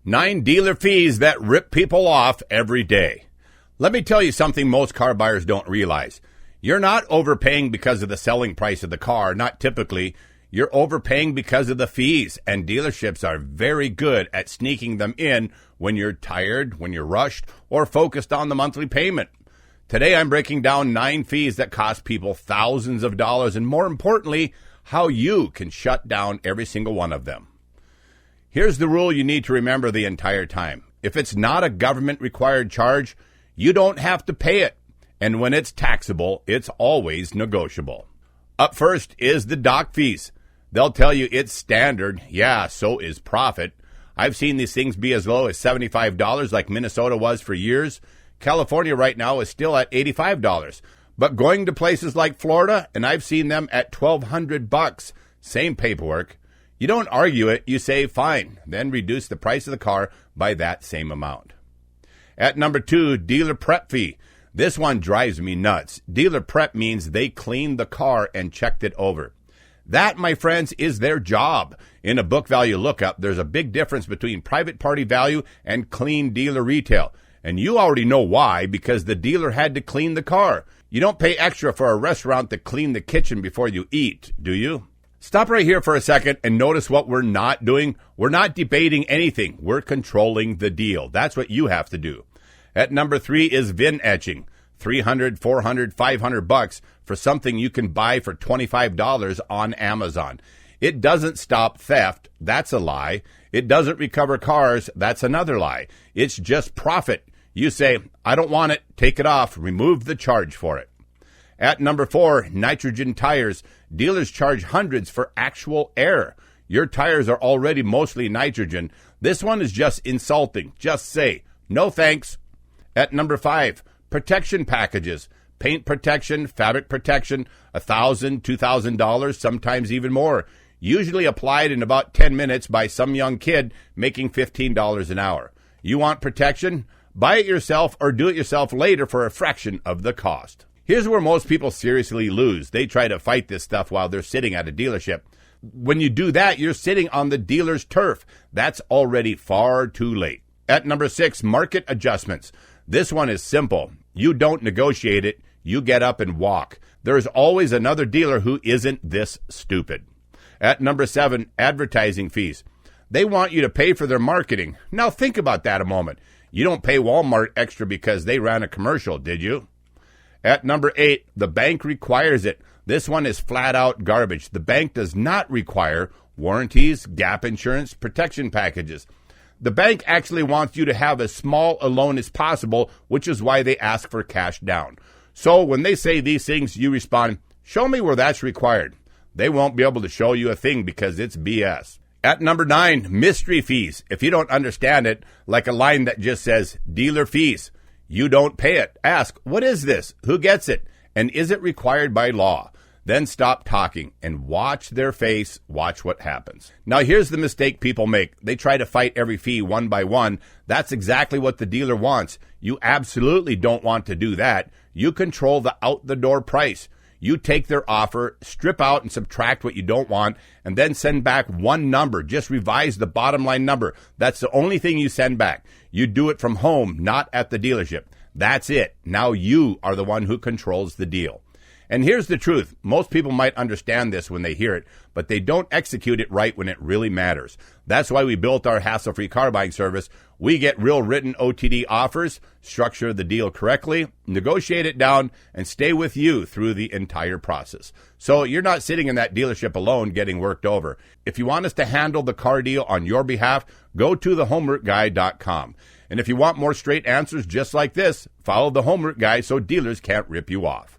9 dealer fees that rip people off every day. Let me tell you something most car buyers don't realize. You're not overpaying because of the selling price of the car, not typically. You're overpaying because of the fees, and dealerships are very good at sneaking them in when you're tired, when you're rushed, or focused on the monthly payment. Today I'm breaking down 9 fees that cost people thousands of dollars, and more importantly, how you can shut down every single one of them. Here's the rule you need to remember the entire time. If it's not a government-required charge, you don't have to pay it. And when it's taxable, it's always negotiable. Up first is the dock fees. They'll tell you it's standard. Yeah, so is profit. I've seen these things be as low as $75 like Minnesota was for years. California right now is still at $85. But going to places like Florida, and I've seen them at $1,200. Same paperwork. You don't argue it, you say fine, then reduce the price of the car by that same amount. At number 2, dealer prep fee. This one drives me nuts. Dealer prep means they cleaned the car and checked it over. That, my friends, is their job. In a book value lookup, there's a big difference between private party value and clean dealer retail. And you already know why, because the dealer had to clean the car. You don't pay extra for a restaurant to clean the kitchen before you eat, do you? Stop right here for a second and notice what we're not doing. We're not debating anything. We're controlling the deal. That's what you have to do. At number 3 is VIN etching. $300, $400, $500 for something you can buy for $25 on Amazon. It doesn't stop theft. That's a lie. It doesn't recover cars. That's another lie. It's just profit. You say, I don't want it. Take it off. Remove the charge for it. At number 4, nitrogen tires. Dealers charge hundreds for actual air. Your tires are already mostly nitrogen. This one is just insulting. Just say, no thanks. At number 5, protection packages. Paint protection, fabric protection, $1,000, $2,000, sometimes even more. Usually applied in about 10 minutes by some young kid making $15 an hour. You want protection? Buy it yourself or do it yourself later for a fraction of the cost. Here's where most people seriously lose. They try to fight this stuff while they're sitting at a dealership. When you do that, you're sitting on the dealer's turf. That's already far too late. At number 6, market adjustments. This one is simple. You don't negotiate it. You get up and walk. There's always another dealer who isn't this stupid. At number 7, advertising fees. They want you to pay for their marketing. Now think about that a moment. You don't pay Walmart extra because they ran a commercial, did you? At number 8, the bank requires it. This one is flat out garbage. The bank does not require warranties, gap insurance, protection packages. The bank actually wants you to have as small a loan as possible, which is why they ask for cash down. So when they say these things, you respond, show me where that's required. They won't be able to show you a thing because it's BS. At number 9, mystery fees. If you don't understand it, like a line that just says dealer fees, you don't pay it. Ask, what is this? Who gets it? And is it required by law? Then stop talking and watch their face. Watch what happens. Now, here's the mistake people make. They try to fight every fee one by one. That's exactly what the dealer wants. You absolutely don't want to do that. You control the out-the-door price. You take their offer, strip out and subtract what you don't want, and then send back one number. Just revise the bottom line number. That's the only thing you send back. You do it from home, not at the dealership. That's it. Now you are the one who controls the deal. And here's the truth. Most people might understand this when they hear it, but they don't execute it right when it really matters. That's why we built our hassle-free car buying service. We get real written OTD offers, structure the deal correctly, negotiate it down, and stay with you through the entire process. So you're not sitting in that dealership alone getting worked over. If you want us to handle the car deal on your behalf, go to thehomeworkguy.com. And if you want more straight answers just like this, follow the Homework Guy so dealers can't rip you off.